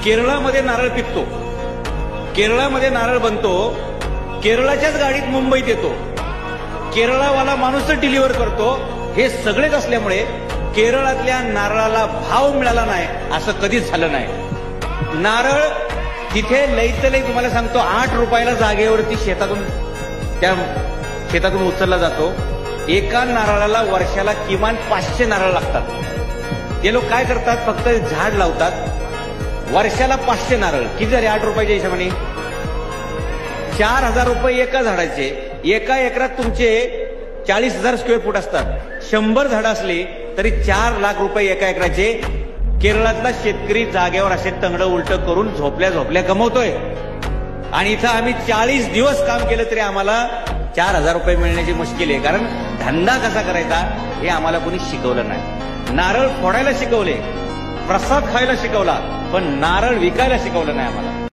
केरळामध्ये नारळ पिकतो, केरळामध्ये नारळ बनतो, केरळाच्याच गाडीत मुंबईत येतो, केरळावाला माणूसच डिलिव्हर करतो. हे सगळेच असल्यामुळे केरळातल्या नारळाला भाव मिळाला नाही असं कधीच झालं नाही. नारळ तिथे लईत लई तुम्हाला सांगतो 8 रुपयाला जागेवरती शेतातून उचलला जातो. एका नारळाला वर्षाला किमान 500 नारळ लागतात. ते लोक काय करतात, फक्त झाड लावतात. वर्षाला 500 नारळ किती झाले 8 रुपयाच्या हिशोबाने? 4000 रुपये एका झाडाचे. एका एकरात तुमचे 40,000 स्क्वेअर फूट असतात. 100 झाडं असली तरी 4 लाख रुपये एका एकराचे. केरळातला शेतकरी जागेवर असे तंगडं उलटं करून झोपल्या झोपल्या कमवतोय. आणि इथं आम्ही 40 दिवस काम केलं तरी आम्हाला 4000 रुपये मिळण्याची मुश्किल आहे. कारण धंदा कसा करायचा हे आम्हाला कोणी शिकवलं नाही. नारळ फोडायला शिकवले, प्रसाद खायला शिकवला, पण नारळ विकायला शिकवलं नाही आम्हाला.